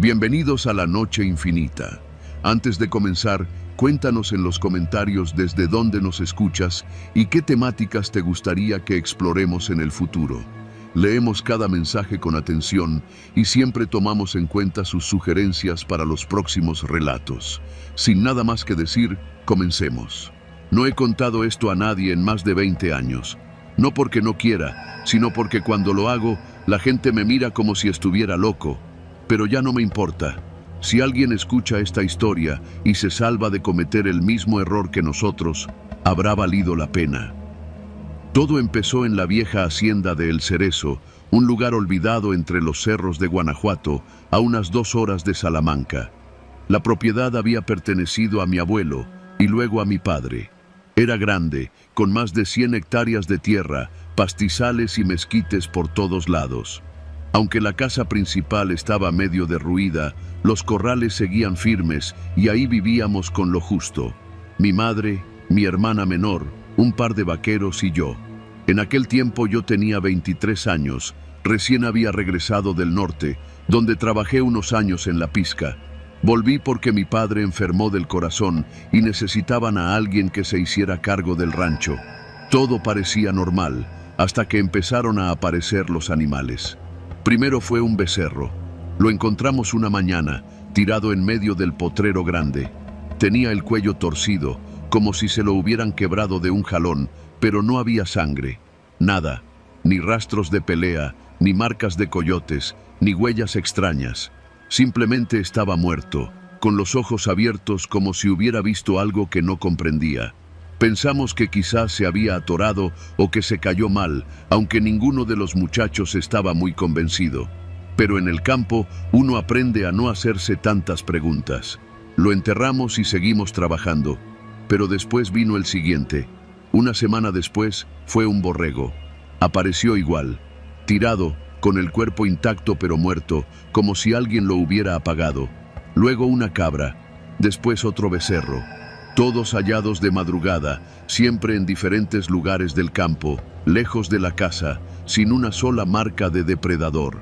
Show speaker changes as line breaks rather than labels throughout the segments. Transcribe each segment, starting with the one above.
Bienvenidos a la Noche Infinita. Antes de comenzar, cuéntanos en los comentarios desde dónde nos escuchas y qué temáticas te gustaría que exploremos en el futuro. Leemos cada mensaje con atención y siempre tomamos en cuenta sus sugerencias para los próximos relatos. Sin nada más que decir, comencemos. No he contado esto a nadie en más de 20 años. No porque no quiera, sino porque cuando lo hago, la gente me mira como si estuviera loco. Pero ya no me importa. Si alguien escucha esta historia y se salva de cometer el mismo error que nosotros, habrá valido la pena. Todo empezó en la vieja hacienda de El Cerezo, un lugar olvidado entre los cerros de Guanajuato, a unas 2 horas de Salamanca. La propiedad había pertenecido a mi abuelo y luego a mi padre. Era grande, con más de 100 hectáreas de tierra, pastizales y mezquites por todos lados. Aunque la casa principal estaba medio derruida, los corrales seguían firmes y ahí vivíamos con lo justo. Mi madre, mi hermana menor, un par de vaqueros y yo. En aquel tiempo yo tenía 23 años, recién había regresado del norte, donde trabajé unos años en la pizca. Volví porque mi padre enfermó del corazón y necesitaban a alguien que se hiciera cargo del rancho. Todo parecía normal, hasta que empezaron a aparecer los animales. Primero fue un becerro. Lo encontramos una mañana, tirado en medio del potrero grande. Tenía el cuello torcido, como si se lo hubieran quebrado de un jalón, pero no había sangre. Nada, ni rastros de pelea, ni marcas de coyotes, ni huellas extrañas. Simplemente estaba muerto, con los ojos abiertos como si hubiera visto algo que no comprendía. Pensamos que quizás se había atorado o que se cayó mal, aunque ninguno de los muchachos estaba muy convencido. Pero en el campo uno aprende a no hacerse tantas preguntas. Lo enterramos y seguimos trabajando. Pero después vino el siguiente. Una semana después fue un borrego. Apareció igual, tirado, con el cuerpo intacto pero muerto, como si alguien lo hubiera apagado. Luego una cabra, después otro becerro. Todos hallados de madrugada, siempre en diferentes lugares del campo, lejos de la casa, sin una sola marca de depredador.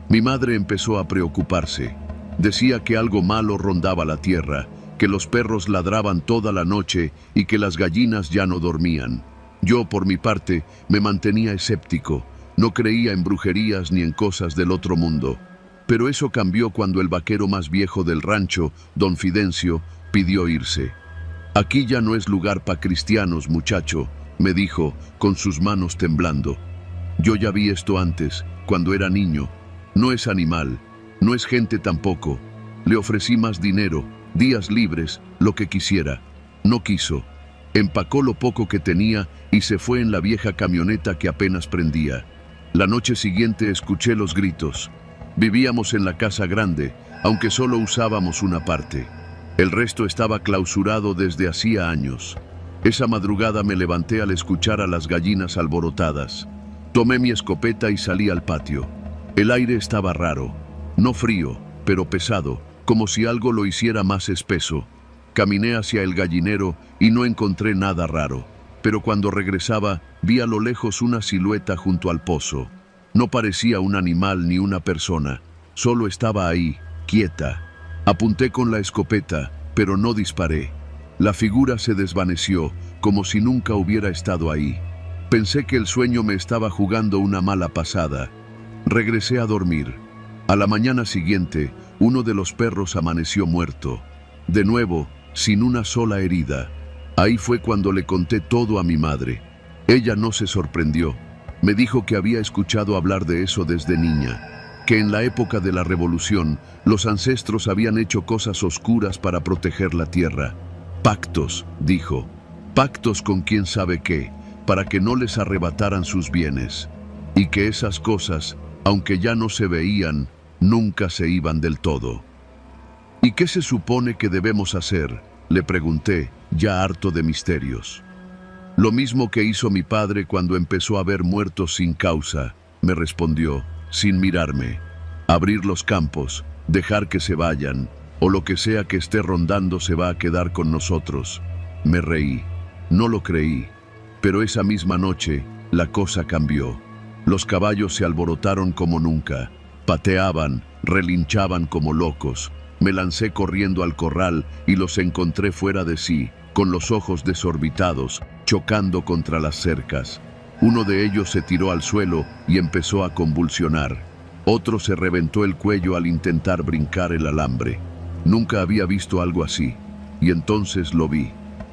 Mi madre empezó a preocuparse. Decía que algo malo rondaba la tierra, que los perros ladraban toda la noche y que las gallinas ya no dormían. Yo, por mi parte, me mantenía escéptico. No creía en brujerías ni en cosas del otro mundo. Pero eso cambió cuando el vaquero más viejo del rancho, don Fidencio, pidió irse. «Aquí ya no es lugar para cristianos, muchacho», me dijo, con sus manos temblando. «Yo ya vi esto antes, cuando era niño. No es animal, no es gente tampoco. Le ofrecí más dinero, días libres, lo que quisiera. No quiso. Empacó lo poco que tenía y se fue en la vieja camioneta que apenas prendía. La noche siguiente escuché los gritos. Vivíamos en la casa grande, aunque solo usábamos una parte. El resto estaba clausurado desde hacía años. Esa madrugada me levanté al escuchar a las gallinas alborotadas. Tomé mi escopeta y salí al patio. El aire estaba raro, no frío, pero pesado, como si algo lo hiciera más espeso. Caminé hacia el gallinero y no encontré nada raro, pero cuando regresaba vi a lo lejos una silueta junto al pozo. No parecía un animal ni una persona, solo estaba ahí, quieta. Apunté con la escopeta, pero no disparé. La figura se desvaneció, como si nunca hubiera estado ahí. Pensé que el sueño me estaba jugando una mala pasada. Regresé a dormir. A la mañana siguiente, uno de los perros amaneció muerto. De nuevo, sin una sola herida. Ahí fue cuando le conté todo a mi madre. Ella no se sorprendió. Me dijo que había escuchado hablar de eso desde niña, que en la época de la Revolución, los ancestros habían hecho cosas oscuras para proteger la tierra. Pactos, dijo. Pactos con quién sabe qué, para que no les arrebataran sus bienes. Y que esas cosas, aunque ya no se veían, nunca se iban del todo. «¿Y qué se supone que debemos hacer?», le pregunté, ya harto de misterios. «Lo mismo que hizo mi padre cuando empezó a ver muertos sin causa», me respondió, sin mirarme. «Abrir los campos, dejar que se vayan, o lo que sea que esté rondando se va a quedar con nosotros». Me reí. No lo creí. Pero esa misma noche, la cosa cambió. Los caballos se alborotaron como nunca. Pateaban, Relinchaban como locos. Me lancé corriendo al corral y los encontré fuera de sí, con los ojos desorbitados, chocando contra las cercas. Uno de ellos se tiró al suelo y empezó a convulsionar. Otro se reventó el cuello al intentar brincar el alambre. Nunca había visto algo así, y entonces lo vi.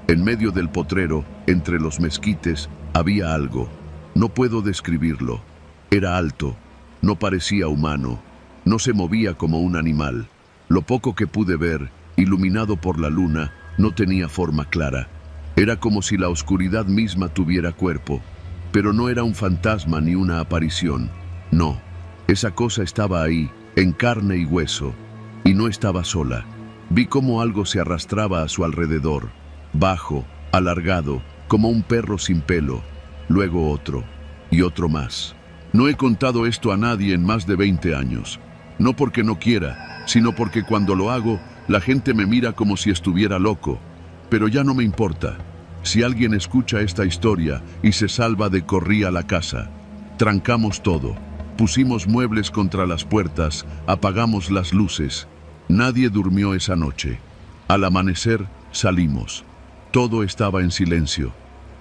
En medio del potrero, entre los mezquites, había algo. No puedo describirlo. Era alto, no parecía humano, no se movía como un animal. Lo poco que pude ver, iluminado por la luna, no tenía forma clara. Era como si la oscuridad misma tuviera cuerpo, pero no era un fantasma ni una aparición. No, esa cosa estaba ahí, en carne y hueso, y no estaba sola. Vi cómo algo se arrastraba a su alrededor, bajo, alargado, como un perro sin pelo, luego otro, y otro más. No he contado esto a nadie en más de 20 años. No porque no quiera, sino porque cuando lo hago, la gente me mira como si estuviera loco. Pero ya no me importa. Si alguien escucha esta historia y se salva de corrí a la casa. Trancamos todo. Pusimos muebles contra las puertas, apagamos las luces. Nadie durmió esa noche. Al amanecer, salimos. Todo estaba en silencio.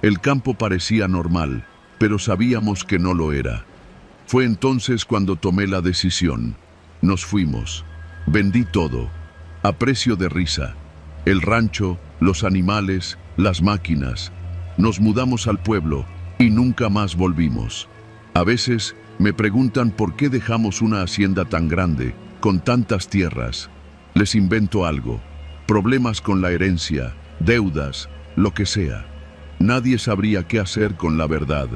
El campo parecía normal, pero sabíamos que no lo era. Fue entonces cuando tomé la decisión. Nos fuimos. Vendí todo, a precio de risa. El rancho, los animales, las máquinas. Nos mudamos al pueblo y nunca más volvimos. A veces me preguntan por qué dejamos una hacienda tan grande, con tantas tierras. Les invento algo. Problemas con la herencia, deudas, lo que sea. Nadie sabría qué hacer con la verdad.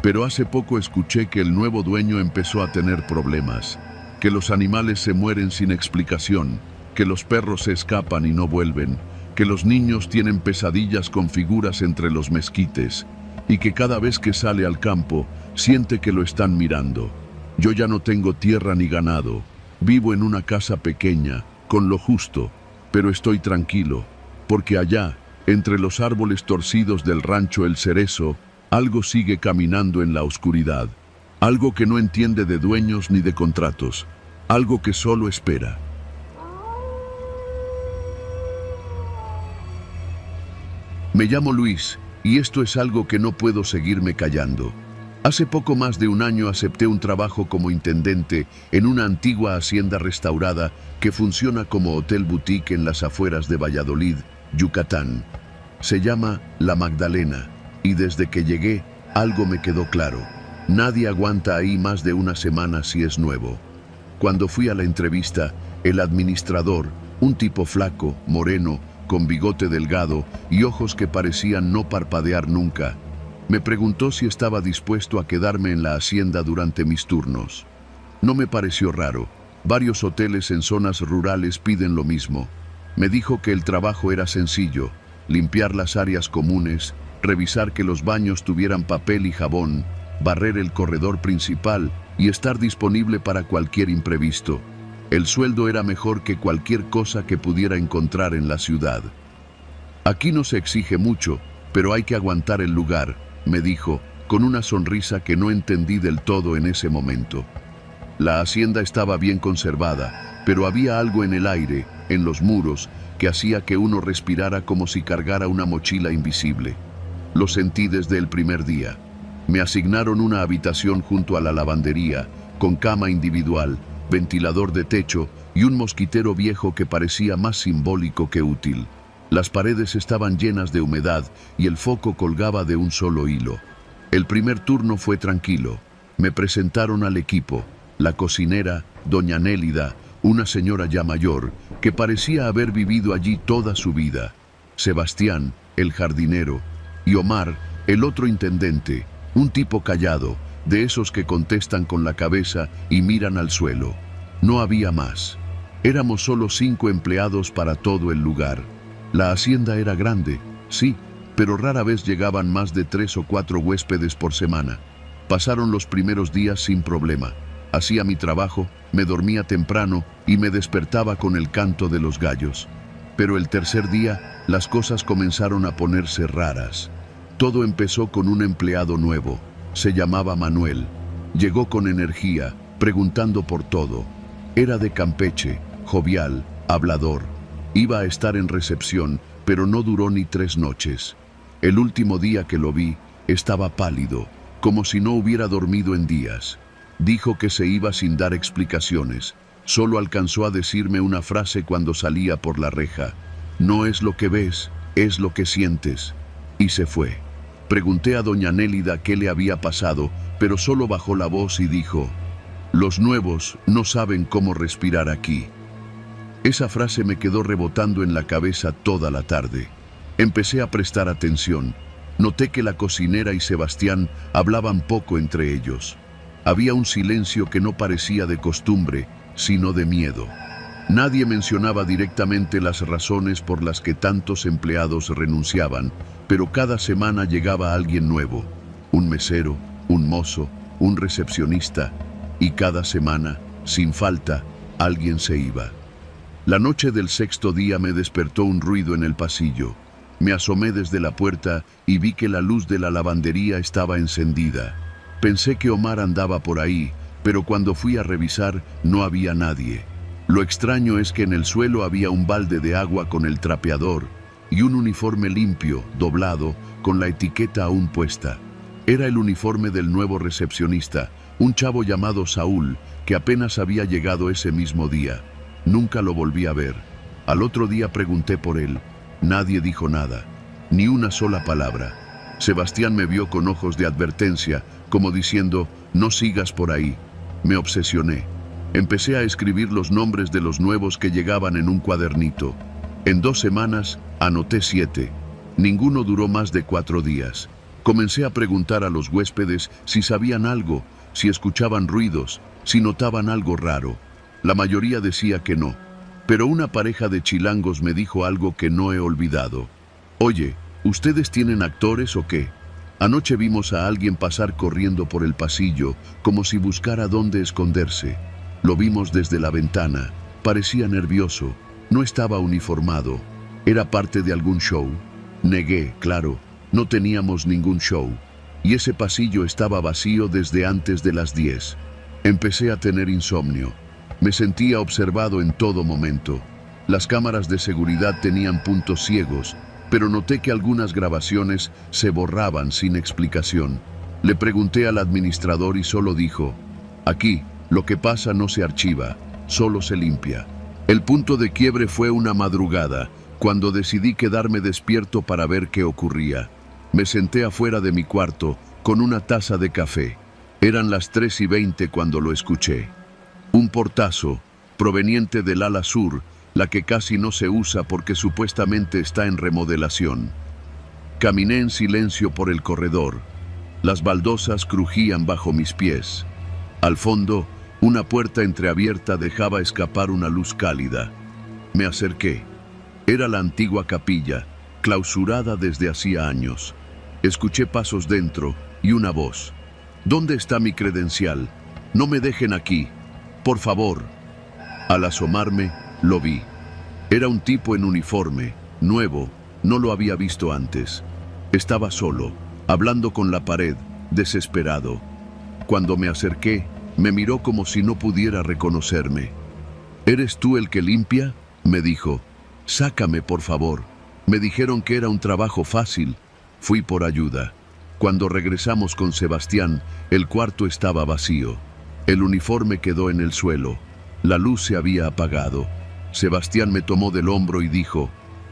Pero hace poco escuché que el nuevo dueño empezó a tener problemas, que los animales se mueren sin explicación, que los perros se escapan y no vuelven, que los niños tienen pesadillas con figuras entre los mezquites, y que cada vez que sale al campo, siente que lo están mirando. Yo ya no tengo tierra ni ganado, vivo en una casa pequeña, con lo justo, pero estoy tranquilo, porque allá, entre los árboles torcidos del rancho El Cerezo, algo sigue caminando en la oscuridad, algo que no entiende de dueños ni de contratos, algo que solo espera. Me llamo Luis, y esto es algo que no puedo seguirme callando. Hace poco más de un año acepté un trabajo como intendente en una antigua hacienda restaurada que funciona como hotel boutique en las afueras de Valladolid, Yucatán. Se llama La Magdalena. Y desde que llegué, algo me quedó claro. Nadie aguanta ahí más de una semana si es nuevo. Cuando fui a la entrevista, el administrador, un tipo flaco, moreno, con bigote delgado y ojos que parecían no parpadear nunca, me preguntó si estaba dispuesto a quedarme en la hacienda durante mis turnos. No me pareció raro. Varios hoteles en zonas rurales piden lo mismo. Me dijo que el trabajo era sencillo: limpiar las áreas comunes, revisar que los baños tuvieran papel y jabón, barrer el corredor principal y estar disponible para cualquier imprevisto. El sueldo era mejor que cualquier cosa que pudiera encontrar en la ciudad. Aquí no se exige mucho, pero hay que aguantar el lugar, me dijo, con una sonrisa que no entendí del todo en ese momento. La hacienda estaba bien conservada, pero había algo en el aire, en los muros, que hacía que uno respirara como si cargara una mochila invisible. Lo sentí desde el primer día. Me asignaron una habitación junto a la lavandería, con cama individual, ventilador de techo y un mosquitero viejo que parecía más simbólico que útil. Las paredes estaban llenas de humedad y el foco colgaba de un solo hilo. El primer turno fue tranquilo. Me presentaron al equipo: la cocinera, doña Nélida, una señora ya mayor, que parecía haber vivido allí toda su vida; Sebastián, el jardinero; y Omar, el otro intendente, un tipo callado, de esos que contestan con la cabeza y miran al suelo. No había más. Éramos solo 5 empleados para todo el lugar. La hacienda era grande, sí, pero rara vez llegaban más de 3 o 4 huéspedes por semana. Pasaron los primeros días sin problema. Hacía mi trabajo, me dormía temprano y me despertaba con el canto de los gallos. Pero el tercer día, las cosas comenzaron a ponerse raras. Todo empezó con un empleado nuevo. Se llamaba Manuel. Llegó con energía, preguntando por todo. Era de Campeche, jovial, hablador. Iba a estar en recepción, pero no duró ni 3 noches. El último día que lo vi, estaba pálido, como si no hubiera dormido en días. Dijo que se iba sin dar explicaciones. Solo alcanzó a decirme una frase cuando salía por la reja. No es lo que ves, es lo que sientes. Y se fue. Pregunté a doña Nélida qué le había pasado, pero solo bajó la voz y dijo: los nuevos no saben cómo respirar aquí. Esa frase me quedó rebotando en la cabeza toda la tarde. Empecé a prestar atención. Noté que la cocinera y Sebastián hablaban poco entre ellos. Había un silencio que no parecía de costumbre, sino de miedo. Nadie mencionaba directamente las razones por las que tantos empleados renunciaban, pero cada semana llegaba alguien nuevo. Un mesero, un mozo, un recepcionista, y cada semana, sin falta, alguien se iba. La noche del 6º día me despertó un ruido en el pasillo. Me asomé desde la puerta y vi que la luz de la lavandería estaba encendida. Pensé que Omar andaba por ahí, pero cuando fui a revisar no había nadie. Lo extraño es que en el suelo había un balde de agua con el trapeador y un uniforme limpio, doblado, con la etiqueta aún puesta. Era el uniforme del nuevo recepcionista, un chavo llamado Saúl, que apenas había llegado ese mismo día. Nunca lo volví a ver. Al otro día pregunté por él. Nadie dijo nada, ni una sola palabra. Sebastián me vio con ojos de advertencia, como diciendo: no sigas por ahí. Me obsesioné. Empecé a escribir los nombres de los nuevos que llegaban en un cuadernito. En 2 semanas anoté 7. Ninguno duró más de 4 días. Comencé a preguntar a los huéspedes si sabían algo, si escuchaban ruidos, si notaban algo raro. La mayoría decía que no, pero una pareja de chilangos me dijo algo que no he olvidado. Oye, ¿ustedes tienen actores o qué? Anoche vimos a alguien pasar corriendo por el pasillo, como si buscara dónde esconderse. Lo vimos desde la ventana. Parecía nervioso. No estaba uniformado. ¿Era parte de algún show? Negué, claro. No teníamos ningún show. Y ese pasillo estaba vacío desde antes de las 10. Empecé a tener insomnio. Me sentía observado en todo momento. Las cámaras de seguridad tenían puntos ciegos, pero noté que algunas grabaciones se borraban sin explicación. Le pregunté al administrador y solo dijo: aquí, lo que pasa no se archiva, solo se limpia. El punto de quiebre fue una madrugada, cuando decidí quedarme despierto para ver qué ocurría. Me senté afuera de mi cuarto, con una taza de café. Eran las 3:20 cuando lo escuché. Un portazo, proveniente del ala sur, la que casi no se usa porque supuestamente está en remodelación. Caminé en silencio por el corredor. Las baldosas crujían bajo mis pies. Al fondo, una puerta entreabierta dejaba escapar una luz cálida. Me acerqué. Era la antigua capilla, clausurada desde hacía años. Escuché pasos dentro y una voz. ¿Dónde está mi credencial? No me dejen aquí. Por favor. Al asomarme, lo vi. Era un tipo en uniforme, nuevo, no lo había visto antes. Estaba solo, hablando con la pared, desesperado. Cuando me acerqué, me miró como si no pudiera reconocerme. ¿Eres tú el que limpia?, me dijo. Sácame, por favor. Me dijeron que era un trabajo fácil. Fui por ayuda. Cuando regresamos con Sebastián, el cuarto estaba vacío. El uniforme quedó en el suelo. La luz se había apagado. Sebastián me tomó del hombro y dijo: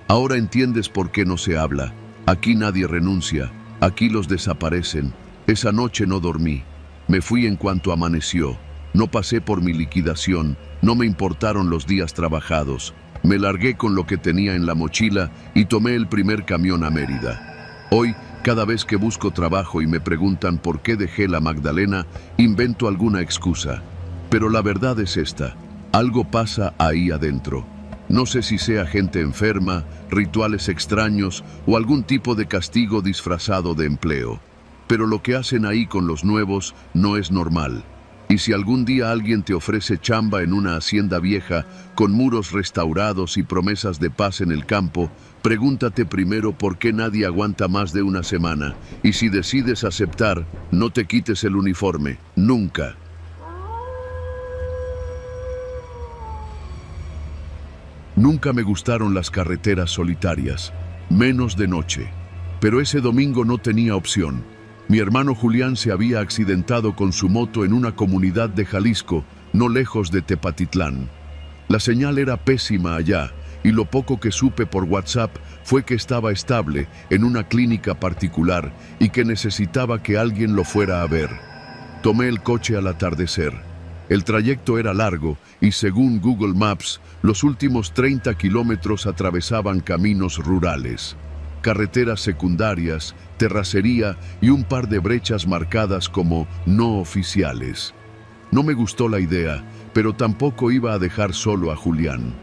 ahora entiendes por qué no se habla. Aquí nadie renuncia. Aquí los desaparecen. Esa noche no dormí. Me fui en cuanto amaneció. No pasé por mi liquidación. No me importaron los días trabajados. Me largué con lo que tenía en la mochila y tomé el primer camión a Mérida. Hoy, cada vez que busco trabajo y me preguntan por qué dejé la Magdalena, invento alguna excusa. Pero la verdad es esta: algo pasa ahí adentro. No sé si sea gente enferma, rituales extraños o algún tipo de castigo disfrazado de empleo. Pero lo que hacen ahí con los nuevos no es normal. Y si algún día alguien te ofrece chamba en una hacienda vieja, con muros restaurados y promesas de paz en el campo, pregúntate primero por qué nadie aguanta más de una semana. Y si decides aceptar, no te quites el uniforme, nunca. Nunca me gustaron las carreteras solitarias, menos de noche. Pero ese domingo no tenía opción. Mi hermano Julián se había accidentado con su moto en una comunidad de Jalisco, no lejos de Tepatitlán. La señal era pésima allá, y lo poco que supe por WhatsApp fue que estaba estable en una clínica particular y que necesitaba que alguien lo fuera a ver. Tomé el coche al atardecer. El trayecto era largo y según Google Maps, los últimos 30 kilómetros atravesaban caminos rurales, carreteras secundarias, terracería y un par de brechas marcadas como no oficiales. No me gustó la idea, pero tampoco iba a dejar solo a Julián.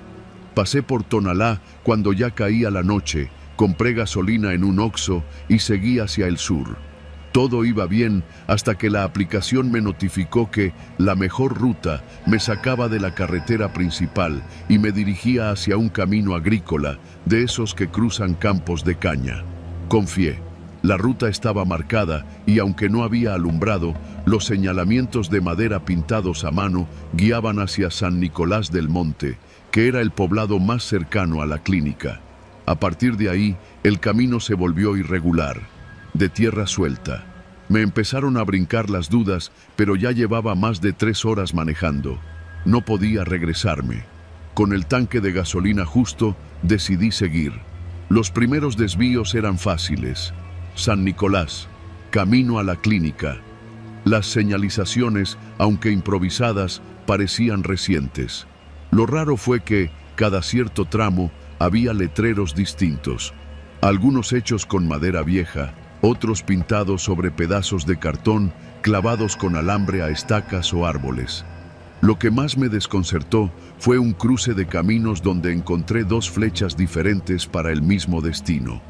Pasé por Tonalá cuando ya caía la noche, compré gasolina en un Oxxo y seguí hacia el sur. Todo iba bien hasta que la aplicación me notificó que la mejor ruta me sacaba de la carretera principal y me dirigía hacia un camino agrícola, de esos que cruzan campos de caña. Confié. La ruta estaba marcada y aunque no había alumbrado, los señalamientos de madera pintados a mano guiaban hacia San Nicolás del Monte, que era el poblado más cercano a la clínica. A partir de ahí, el camino se volvió irregular, de tierra suelta. Me empezaron a brincar las dudas, pero ya llevaba más de 3 horas manejando. No podía regresarme. Con el tanque de gasolina justo, decidí seguir. Los primeros desvíos eran fáciles. San Nicolás, camino a la clínica. Las señalizaciones, aunque improvisadas, parecían recientes. Lo raro fue que, cada cierto tramo, había letreros distintos. Algunos hechos con madera vieja, otros pintados sobre pedazos de cartón clavados con alambre a estacas o árboles. Lo que más me desconcertó fue un cruce de caminos donde encontré 2 flechas diferentes para el mismo destino.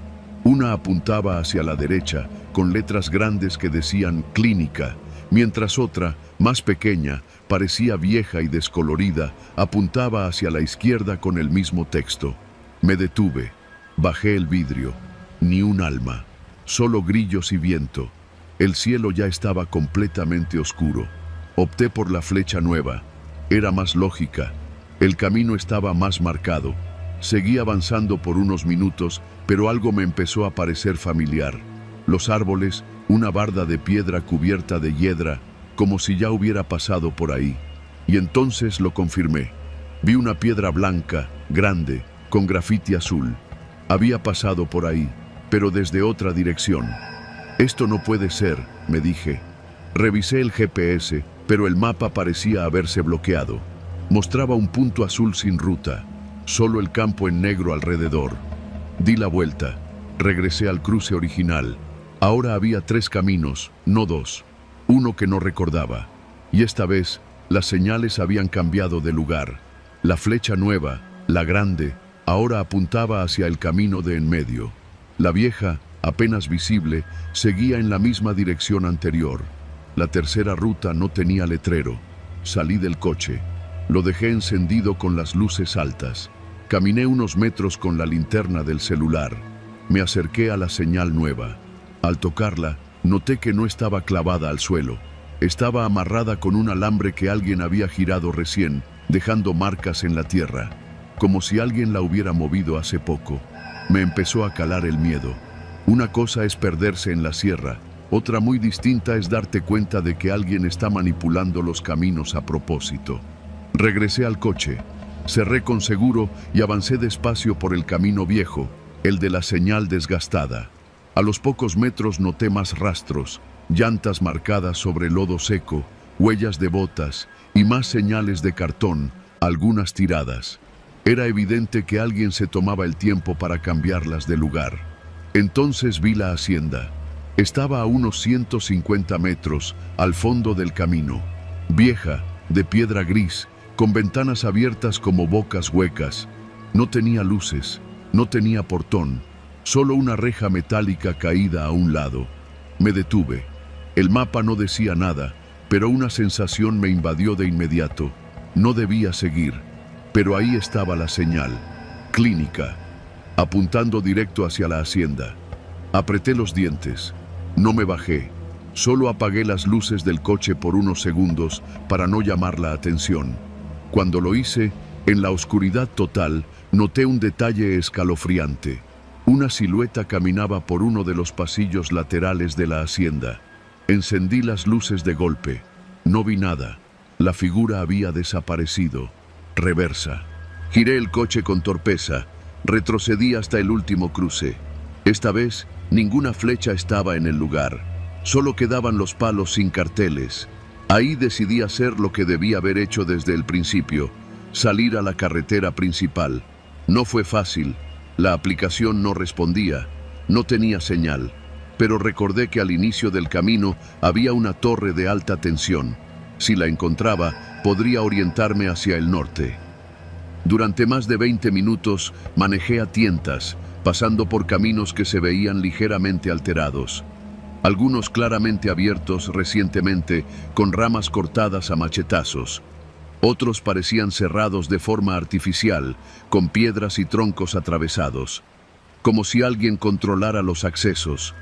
Una apuntaba hacia la derecha, con letras grandes que decían clínica, mientras otra, más pequeña, parecía vieja y descolorida, apuntaba hacia la izquierda con el mismo texto. Me detuve, bajé el vidrio, ni un alma, solo grillos y viento. El cielo ya estaba completamente oscuro. Opté por la flecha nueva. Era más lógica. El camino estaba más marcado. Seguí avanzando por unos minutos, pero algo me empezó a parecer familiar. Los árboles, una barda de piedra cubierta de hiedra, como si ya hubiera pasado por ahí. Y entonces lo confirmé. Vi una piedra blanca, grande, con grafiti azul. Había pasado por ahí, pero desde otra dirección. Esto no puede ser, me dije. Revisé el GPS, pero el mapa parecía haberse bloqueado. Mostraba un punto azul sin ruta, solo el campo en negro alrededor. Di la vuelta, regresé al cruce original. Ahora había 3 caminos, no 2, uno que no recordaba. Y esta vez, las señales habían cambiado de lugar. La flecha nueva, la grande, ahora apuntaba hacia el camino de en medio. La vieja, apenas visible, seguía en la misma dirección anterior. La tercera ruta no tenía letrero. Salí del coche. Lo dejé encendido con las luces altas. Caminé unos metros con la linterna del celular. Me acerqué a la señal nueva. Al tocarla, noté que no estaba clavada al suelo. Estaba amarrada con un alambre que alguien había girado recién, dejando marcas en la tierra, como si alguien la hubiera movido hace poco. Me empezó a calar el miedo. Una cosa es perderse en la sierra, otra muy distinta es darte cuenta de que alguien está manipulando los caminos a propósito. Regresé al coche, cerré con seguro y avancé despacio por el camino viejo, el de la señal desgastada. A los pocos metros noté más rastros, llantas marcadas sobre lodo seco, huellas de botas y más señales de cartón, algunas tiradas. Era evidente que alguien se tomaba el tiempo para cambiarlas de lugar. Entonces vi la hacienda. Estaba a unos 150 metros al fondo del camino. Vieja, de piedra gris, con ventanas abiertas como bocas huecas. No tenía luces, no tenía portón, solo una reja metálica caída a un lado. Me detuve. El mapa no decía nada, pero una sensación me invadió de inmediato. No debía seguir, pero ahí estaba la señal. Clínica, apuntando directo hacia la hacienda. Apreté los dientes. No me bajé. Solo apagué las luces del coche por unos segundos para no llamar la atención. Cuando lo hice, En la oscuridad total, noté un detalle escalofriante. Una silueta caminaba por uno de los pasillos laterales de la hacienda. Encendí las luces de golpe. No vi nada. La figura había desaparecido. Reversa. Giré el coche con torpeza. Retrocedí hasta el último cruce. Esta vez, ninguna flecha estaba en el lugar. Solo quedaban los palos sin carteles. Ahí decidí hacer lo que debía haber hecho desde el principio: salir a la carretera principal. No fue fácil. La aplicación no respondía. No tenía señal. Pero recordé que al inicio del camino había una torre de alta tensión. Si la encontraba, podría orientarme hacia el norte. Durante más de 20 minutos manejé a tientas, pasando por caminos que se veían ligeramente alterados. Algunos claramente abiertos recientemente, con ramas cortadas a machetazos. Otros parecían cerrados de forma artificial, con piedras y troncos atravesados, como si alguien controlara los accesos.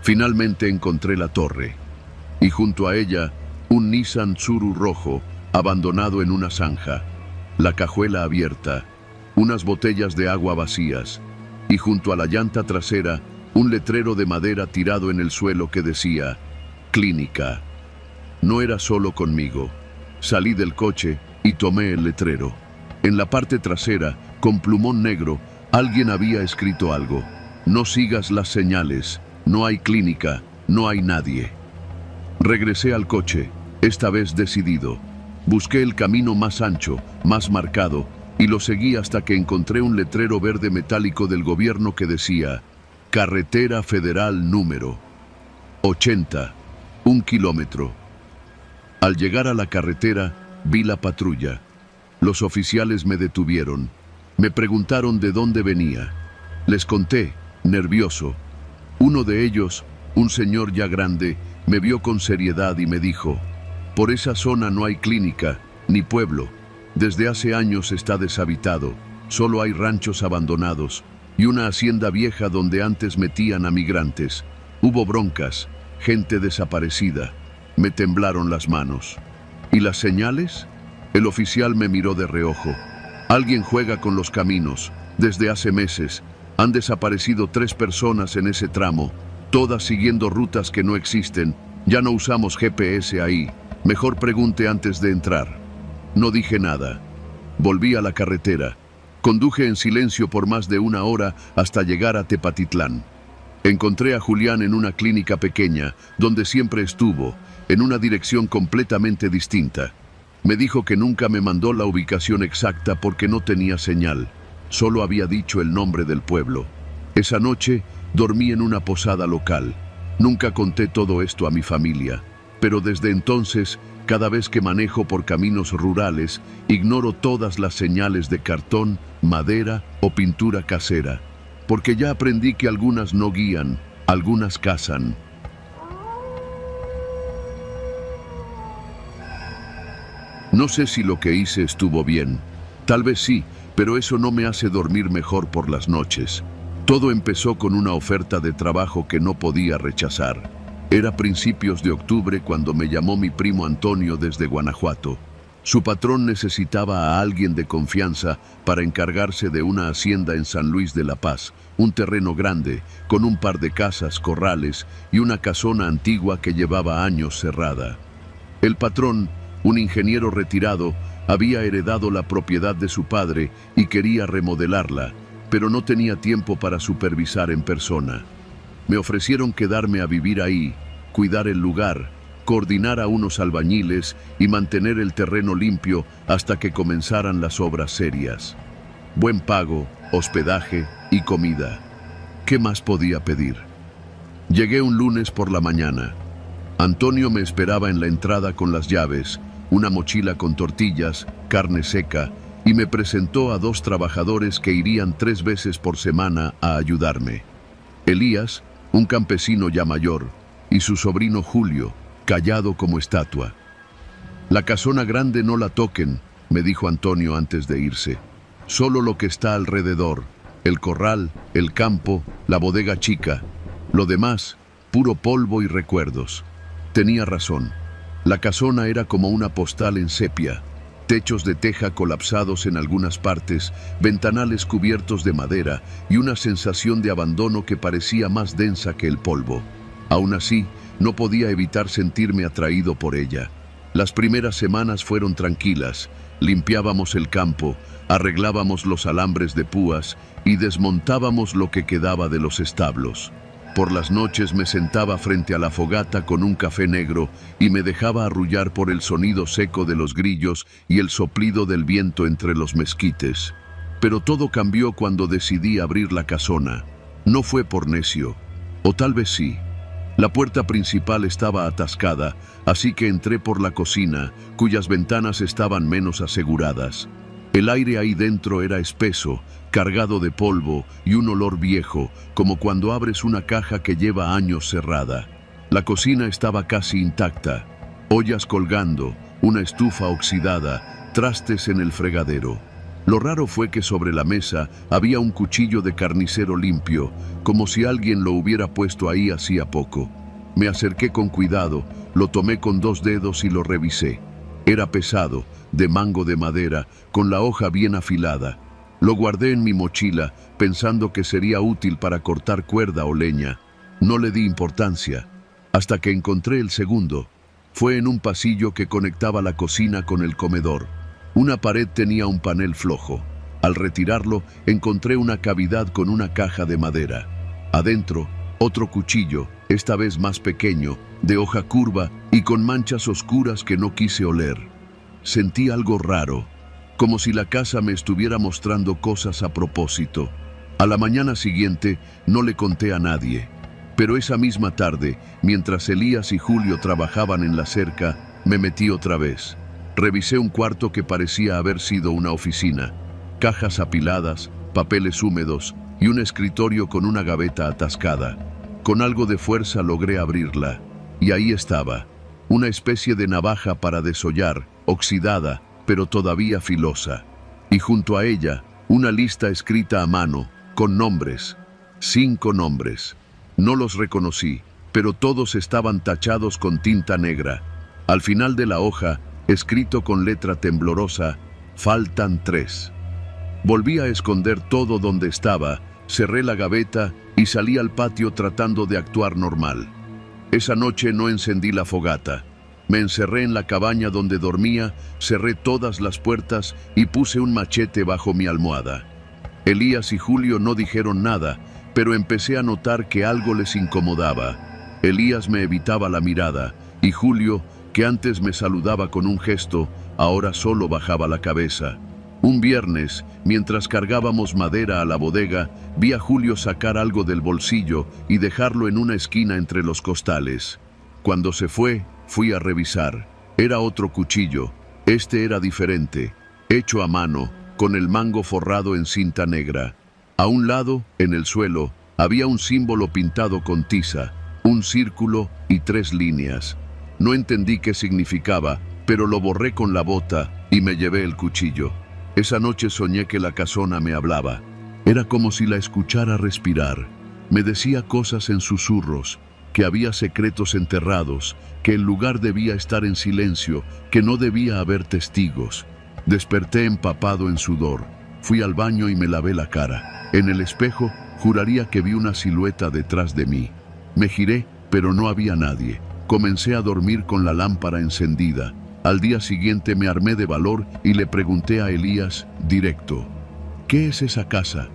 Finalmente encontré la torre, y junto a ella, un Nissan Tsuru rojo, abandonado en una zanja, la cajuela abierta, unas botellas de agua vacías, y junto a la llanta trasera, un letrero de madera tirado en el suelo que decía: Clínica. No era solo conmigo. Salí del coche y tomé el letrero. En la parte trasera, con plumón negro, alguien había escrito algo: No sigas las señales, no hay clínica, no hay nadie. Regresé al coche, esta vez decidido. Busqué el camino más ancho, más marcado, y lo seguí hasta que encontré un letrero verde metálico del gobierno que decía: Carretera Federal número 80, 1 kilómetro. Al llegar a la carretera, vi la patrulla. Los oficiales me detuvieron. Me preguntaron de dónde venía. Les conté, nervioso. Uno de ellos, un señor ya grande, me vio con seriedad y me dijo: Por esa zona no hay clínica, ni pueblo. Desde hace años está deshabitado. Solo hay ranchos abandonados y una hacienda vieja donde antes metían a migrantes. Hubo broncas, gente desaparecida. Me temblaron las manos. ¿Y las señales? El oficial me miró de reojo. Alguien juega con los caminos. Desde hace meses han desaparecido 3 personas en ese tramo, todas siguiendo rutas que no existen. Ya no usamos GPS ahí. Mejor pregunte antes de entrar. No dije nada. Volví a la carretera. Conduje en silencio por más de 1 hora hasta llegar a Tepatitlán. Encontré a Julián en una clínica pequeña, donde siempre estuvo, en una dirección completamente distinta. Me dijo que nunca me mandó la ubicación exacta porque no tenía señal. Solo había dicho el nombre del pueblo. Esa noche dormí en una posada local. Nunca conté todo esto a mi familia, pero desde entonces, cada vez que manejo por caminos rurales, ignoro todas las señales de cartón, madera o pintura casera, porque ya aprendí que algunas no guían, algunas cazan. No sé si lo que hice estuvo bien. Tal vez sí, pero eso no me hace dormir mejor por las noches. Todo empezó con una oferta de trabajo que no podía rechazar. Era principios de octubre cuando me llamó mi primo Antonio desde Guanajuato. Su patrón necesitaba a alguien de confianza para encargarse de una hacienda en San Luis de la Paz, un terreno grande, con un par de casas, corrales y una casona antigua que llevaba años cerrada. El patrón, un ingeniero retirado, había heredado la propiedad de su padre y quería remodelarla, pero no tenía tiempo para supervisar en persona. Me ofrecieron quedarme a vivir ahí, cuidar el lugar, coordinar a unos albañiles y mantener el terreno limpio hasta que comenzaran las obras serias. Buen pago, hospedaje y comida. ¿Qué más podía pedir? Llegué un lunes por la mañana. Antonio me esperaba en la entrada con las llaves, una mochila con tortillas, carne seca, y me presentó a 2 trabajadores que irían 3 veces por semana a ayudarme. Elías, un campesino ya mayor, y su sobrino Julio, callado como estatua. La casona grande no la toquen, me dijo Antonio antes de irse. Solo lo que está alrededor, el corral, el campo, la bodega chica. Lo demás, puro polvo y recuerdos. Tenía razón. La casona era como una postal en sepia. techos de teja colapsados en algunas partes, ventanales cubiertos de madera y una sensación de abandono que parecía más densa que el polvo. Aún así, no podía evitar sentirme atraído por ella. Las primeras semanas fueron tranquilas. Limpiábamos el campo, arreglábamos los alambres de púas y desmontábamos lo que quedaba de los establos. Por las noches me sentaba frente a la fogata con un café negro y me dejaba arrullar por el sonido seco de los grillos y el soplido del viento entre los mezquites. Pero todo cambió cuando decidí abrir la casona. No fue por necio, o tal vez sí. La puerta principal estaba atascada, así que entré por la cocina, cuyas ventanas estaban menos aseguradas. El aire ahí dentro era espeso, cargado de polvo y un olor viejo, como cuando abres una caja que lleva años cerrada. La cocina estaba casi intacta, ollas colgando, una estufa oxidada, trastes en el fregadero. Lo raro fue que sobre la mesa había un cuchillo de carnicero limpio, como si alguien lo hubiera puesto ahí hacía poco. Me acerqué con cuidado, lo tomé con 2 dedos y lo revisé. Era pesado, de mango de madera, con la hoja bien afilada. Lo guardé en mi mochila, pensando que sería útil para cortar cuerda o leña. No le di importancia, hasta que encontré el segundo. Fue en un pasillo que conectaba la cocina con el comedor. Una pared tenía un panel flojo. Al retirarlo, encontré una cavidad con una caja de madera. Adentro, otro cuchillo, esta vez más pequeño, de hoja curva y con manchas oscuras que no quise oler. Sentí algo raro, como si la casa me estuviera mostrando cosas a propósito. A la mañana siguiente no le conté a nadie, pero esa misma tarde, mientras Elías y Julio trabajaban en la cerca, me metí otra vez. Revisé un cuarto que parecía haber sido una oficina. Cajas apiladas, papeles húmedos y un escritorio con una gaveta atascada. Con algo de fuerza logré abrirla, y ahí estaba, una especie de navaja para desollar, oxidada, pero todavía filosa. Y junto a ella, una lista escrita a mano, con nombres. 5 nombres. No los reconocí, pero todos estaban tachados con tinta negra. Al final de la hoja, escrito con letra temblorosa, faltan 3. Volví a esconder todo donde estaba, cerré la gaveta y salí al patio tratando de actuar normal. Esa noche no encendí la fogata. Me encerré en la cabaña donde dormía, cerré todas las puertas y puse un machete bajo mi almohada. Elías y Julio no dijeron nada, pero empecé a notar que algo les incomodaba. Elías me evitaba la mirada y Julio, que antes me saludaba con un gesto, ahora solo bajaba la cabeza. Un viernes, mientras cargábamos madera a la bodega, vi a Julio sacar algo del bolsillo y dejarlo en una esquina entre los costales. Cuando se fue, fui a revisar. Era otro cuchillo. Este era diferente, hecho a mano, con el mango forrado en cinta negra. A un lado, en el suelo, había un símbolo pintado con tiza, un círculo y 3 líneas. No entendí qué significaba, pero lo borré con la bota y me llevé el cuchillo. Esa noche soñé que la casona me hablaba. Era como si la escuchara respirar. Me decía cosas en susurros, que había secretos enterrados, que el lugar debía estar en silencio, que no debía haber testigos. Desperté empapado en sudor. Fui al baño y me lavé la cara. En el espejo, juraría que vi una silueta detrás de mí. Me giré, pero no había nadie. Comencé a dormir con la lámpara encendida. Al día siguiente me armé de valor y le pregunté a Elías, directo, ¿qué es esa casa?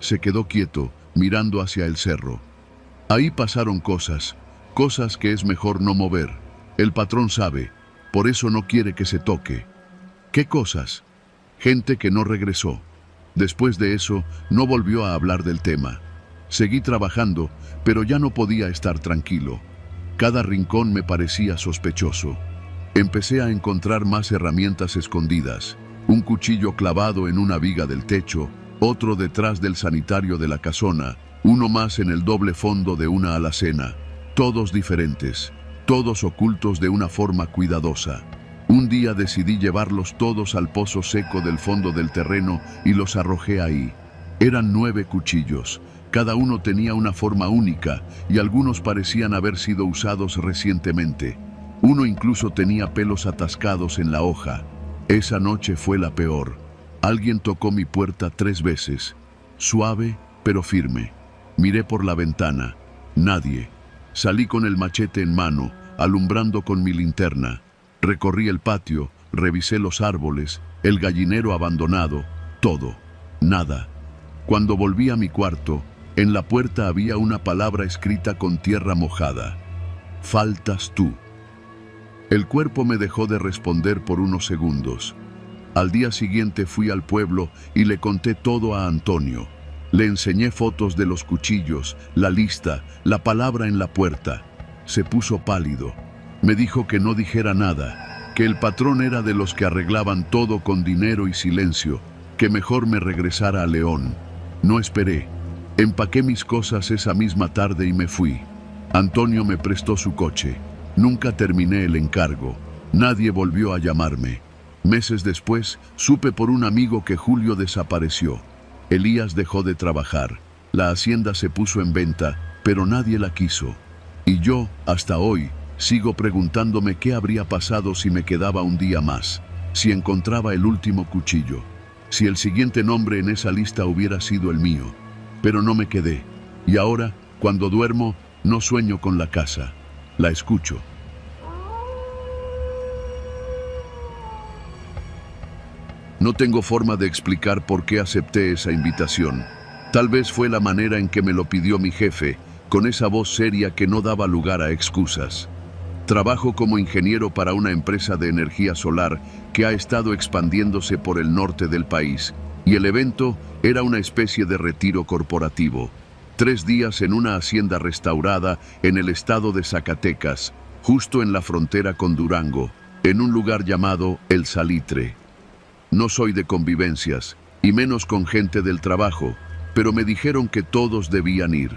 Se quedó quieto, mirando hacia el cerro. Ahí pasaron cosas que es mejor no mover. El patrón sabe, por eso no quiere que se toque. ¿Qué cosas? Gente que no regresó. Después de eso, no volvió a hablar del tema. Seguí trabajando, pero ya no podía estar tranquilo. Cada rincón me parecía sospechoso. Empecé a encontrar más herramientas escondidas. Un cuchillo clavado en una viga del techo, otro detrás del sanitario de la casona, uno más en el doble fondo de una alacena. Todos diferentes, todos ocultos de una forma cuidadosa. Un día decidí llevarlos todos al pozo seco del fondo del terreno y los arrojé ahí. Eran 9 cuchillos. Cada uno tenía una forma única y algunos parecían haber sido usados recientemente. Uno incluso tenía pelos atascados en la hoja. Esa noche fue la peor. Alguien tocó mi puerta 3 veces, suave pero firme. Miré por la ventana. Nadie. Salí con el machete en mano, alumbrando con mi linterna. Recorrí el patio, revisé los árboles, el gallinero abandonado, todo. Nada. Cuando volví a mi cuarto, en la puerta había una palabra escrita con tierra mojada. Faltas tú. El cuerpo me dejó de responder por unos segundos. Al día siguiente fui al pueblo y le conté todo a Antonio. Le enseñé fotos de los cuchillos, la lista, la palabra en la puerta. Se puso pálido. Me dijo que no dijera nada, que el patrón era de los que arreglaban todo con dinero y silencio, que mejor me regresara a León. No esperé. Empaqué mis cosas esa misma tarde y me fui. Antonio me prestó su coche. Nunca terminé el encargo. Nadie volvió a llamarme. Meses después, supe por un amigo que Julio desapareció. Elías dejó de trabajar. La hacienda se puso en venta, pero nadie la quiso. Y yo, hasta hoy, sigo preguntándome qué habría pasado si me quedaba un día más, si encontraba el último cuchillo, si el siguiente nombre en esa lista hubiera sido el mío. Pero no me quedé. Y ahora, cuando duermo, no sueño con la casa. La escucho. No tengo forma de explicar por qué acepté esa invitación. Tal vez fue la manera en que me lo pidió mi jefe, con esa voz seria que no daba lugar a excusas. Trabajo como ingeniero para una empresa de energía solar que ha estado expandiéndose por el norte del país, y el evento era una especie de retiro corporativo. 3 días en una hacienda restaurada en el estado de Zacatecas, justo en la frontera con Durango, en un lugar llamado El Salitre. No soy de convivencias, y menos con gente del trabajo, pero me dijeron que todos debían ir.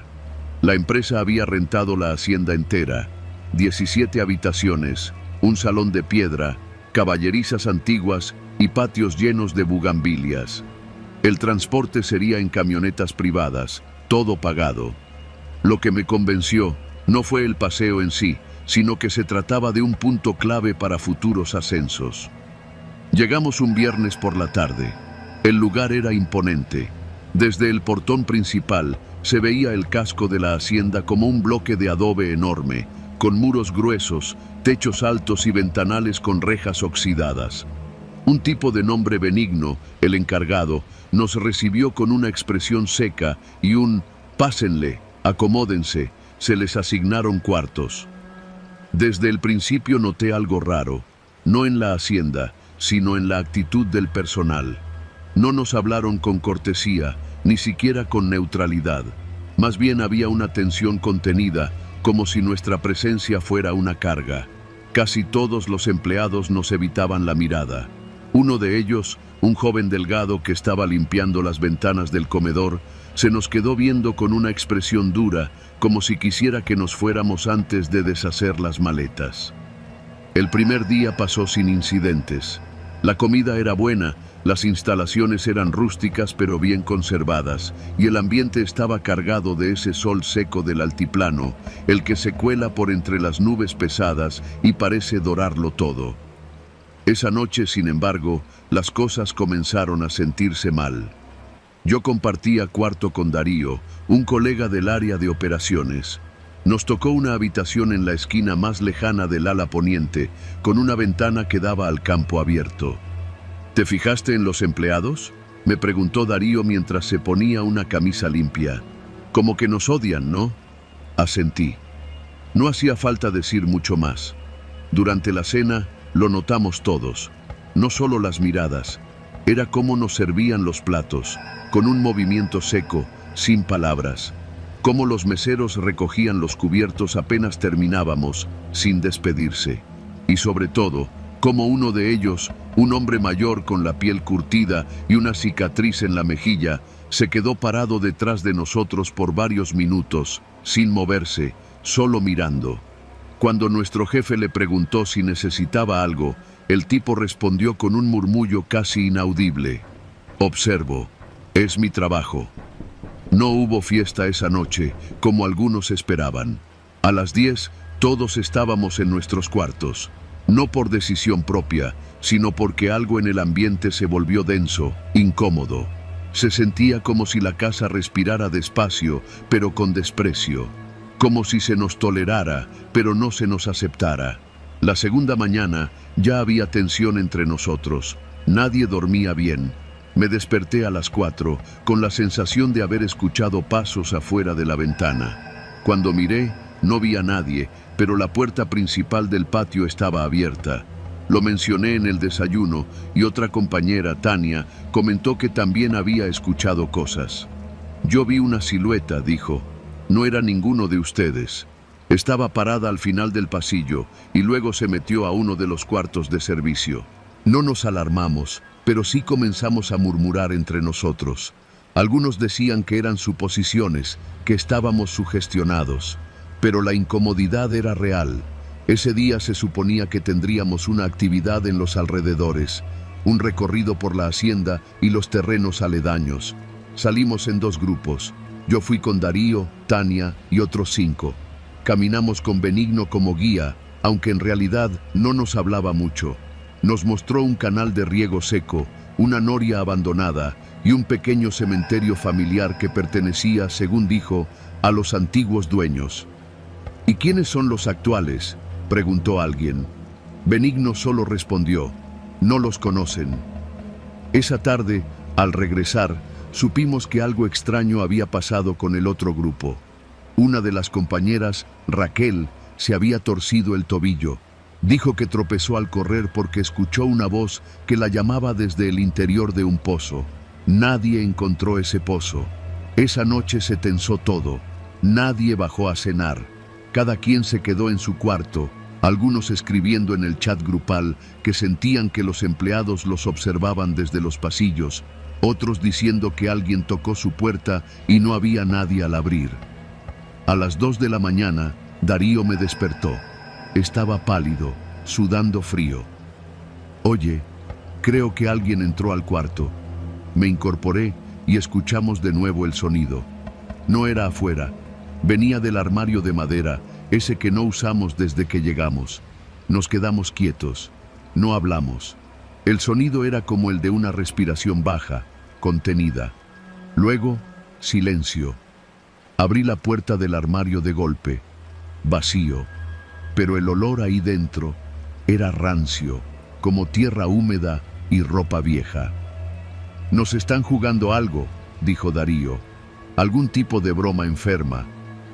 La empresa había rentado la hacienda entera, 17 habitaciones, un salón de piedra, caballerizas antiguas y patios llenos de bugambilias. El transporte sería en camionetas privadas, todo pagado. Lo que me convenció no fue el paseo en sí, sino que se trataba de un punto clave para futuros ascensos. Llegamos un viernes por la tarde. El lugar era imponente. Desde el portón principal se veía el casco de la hacienda como un bloque de adobe enorme, con muros gruesos, techos altos y ventanales con rejas oxidadas. Un tipo de nombre benigno, el encargado, nos recibió con una expresión seca y un «pásenle, acomódense», se les asignaron cuartos. Desde el principio noté algo raro, no en la hacienda, sino en la actitud del personal. No nos hablaron con cortesía, ni siquiera con neutralidad. Más bien había una tensión contenida, como si nuestra presencia fuera una carga. Casi todos los empleados nos evitaban la mirada. Uno de ellos, un joven delgado que estaba limpiando las ventanas del comedor, se nos quedó viendo con una expresión dura, como si quisiera que nos fuéramos antes de deshacer las maletas. El primer día pasó sin incidentes. La comida era buena, las instalaciones eran rústicas pero bien conservadas, y el ambiente estaba cargado de ese sol seco del altiplano, el que se cuela por entre las nubes pesadas y parece dorarlo todo. Esa noche, sin embargo, las cosas comenzaron a sentirse mal. Yo compartía cuarto con Darío, un colega del área de operaciones. Nos tocó una habitación en la esquina más lejana del ala poniente, con una ventana que daba al campo abierto. ¿Te fijaste en los empleados?, me preguntó Darío mientras se ponía una camisa limpia. Como que nos odian, ¿no? Asentí. No hacía falta decir mucho más. Durante la cena lo notamos todos, no solo las miradas. Era cómo nos servían los platos, con un movimiento seco, sin palabras. Cómo los meseros recogían los cubiertos apenas terminábamos, sin despedirse. Y sobre todo, cómo uno de ellos, un hombre mayor con la piel curtida y una cicatriz en la mejilla, se quedó parado detrás de nosotros por varios minutos, sin moverse, solo mirando. Cuando nuestro jefe le preguntó si necesitaba algo, el tipo respondió con un murmullo casi inaudible: «Observo, es mi trabajo». No hubo fiesta esa noche, como algunos esperaban. A las 10, todos estábamos en nuestros cuartos, no por decisión propia, sino porque algo en el ambiente se volvió denso, incómodo. Se sentía como si la casa respirara despacio, pero con desprecio. Como si se nos tolerara, pero no se nos aceptara. La segunda mañana ya había tensión entre nosotros. Nadie dormía bien. Me desperté a las 4, con la sensación de haber escuchado pasos afuera de la ventana. Cuando miré, no vi a nadie, pero la puerta principal del patio estaba abierta. Lo mencioné en el desayuno y otra compañera, Tania, comentó que también había escuchado cosas. Yo vi una silueta, dijo. No era ninguno de ustedes. Estaba parada al final del pasillo y luego se metió a uno de los cuartos de servicio. No nos alarmamos, pero sí comenzamos a murmurar entre nosotros. Algunos decían que eran suposiciones, que estábamos sugestionados. Pero la incomodidad era real. Ese día se suponía que tendríamos una actividad en los alrededores, un recorrido por la hacienda y los terrenos aledaños. Salimos en 2 grupos. Yo fui con Darío, Tania y otros 5. Caminamos con Benigno como guía, aunque en realidad no nos hablaba mucho. Nos mostró un canal de riego seco, una noria abandonada y un pequeño cementerio familiar que pertenecía, según dijo, a los antiguos dueños. ¿Y quiénes son los actuales?, preguntó alguien. Benigno solo respondió, no los conocen. Esa tarde, al regresar, supimos que algo extraño había pasado con el otro grupo. Una de las compañeras, Raquel, se había torcido el tobillo. Dijo que tropezó al correr porque escuchó una voz que la llamaba desde el interior de un pozo. Nadie encontró ese pozo. Esa noche se tensó todo. Nadie bajó a cenar. Cada quien se quedó en su cuarto, algunos escribiendo en el chat grupal que sentían que los empleados los observaban desde los pasillos, otros diciendo que alguien tocó su puerta y no había nadie al abrir. A las 2 de la mañana, Darío me despertó. Estaba pálido, sudando frío. Oye, creo que alguien entró al cuarto. Me incorporé y escuchamos de nuevo el sonido. No era afuera, venía del armario de madera, ese que no usamos desde que llegamos. Nos quedamos quietos, no hablamos. El sonido era como el de una respiración baja, contenida. Luego, silencio. Abrí la puerta del armario de golpe. Vacío. Pero el olor ahí dentro era rancio, como tierra húmeda y ropa vieja. «Nos están jugando algo», dijo Darío. «Algún tipo de broma enferma».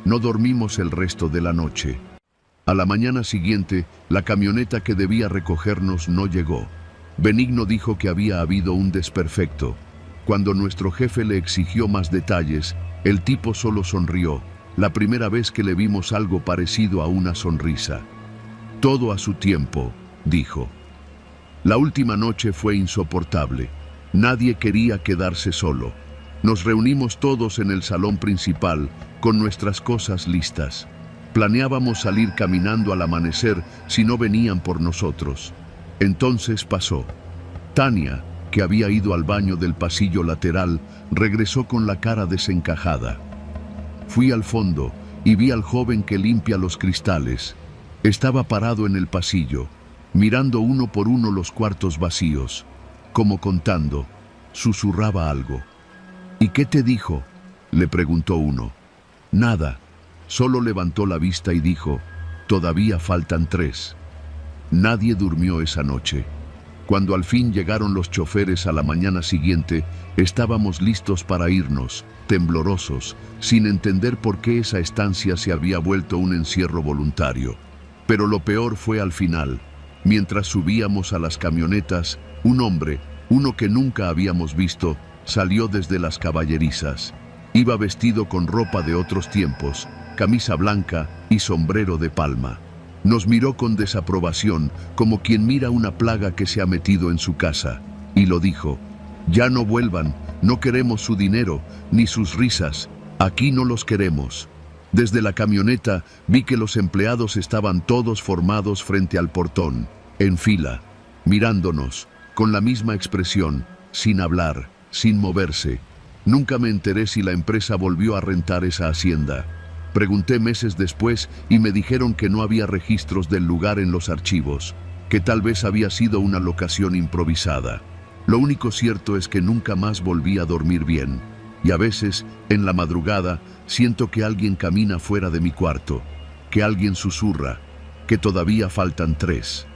No dormimos el resto de la noche. A la mañana siguiente, la camioneta que debía recogernos no llegó. Benigno dijo que había habido un desperfecto. Cuando nuestro jefe le exigió más detalles, el tipo solo sonrió, la primera vez que le vimos algo parecido a una sonrisa. «Todo a su tiempo», dijo. La última noche fue insoportable. Nadie quería quedarse solo. Nos reunimos todos en el salón principal, con nuestras cosas listas. Planeábamos salir caminando al amanecer si no venían por nosotros. Entonces pasó. Tania, que había ido al baño del pasillo lateral, regresó con la cara desencajada. Fui al fondo y vi al joven que limpia los cristales. Estaba parado en el pasillo, mirando uno por uno los cuartos vacíos, como contando. Susurraba algo. «¿Y qué te dijo?», le preguntó uno. «Nada», solo levantó la vista y dijo, «Todavía faltan 3». Nadie durmió esa noche. Cuando al fin llegaron los choferes a la mañana siguiente, estábamos listos para irnos, temblorosos, sin entender por qué esa estancia se había vuelto un encierro voluntario. Pero lo peor fue al final. Mientras subíamos a las camionetas, un hombre, uno que nunca habíamos visto, salió desde las caballerizas. Iba vestido con ropa de otros tiempos, camisa blanca y sombrero de palma. Nos miró con desaprobación, como quien mira una plaga que se ha metido en su casa, y lo dijo: «Ya no vuelvan, no queremos su dinero, ni sus risas, aquí no los queremos». Desde la camioneta vi que los empleados estaban todos formados frente al portón, en fila, mirándonos, con la misma expresión, sin hablar, sin moverse. Nunca me enteré si la empresa volvió a rentar esa hacienda. Pregunté meses después y me dijeron que no había registros del lugar en los archivos. que tal vez había sido una locación improvisada. Lo único cierto es que nunca más volví a dormir bien, y a veces, en la madrugada, siento que alguien camina fuera de mi cuarto, que alguien susurra, que todavía faltan 3.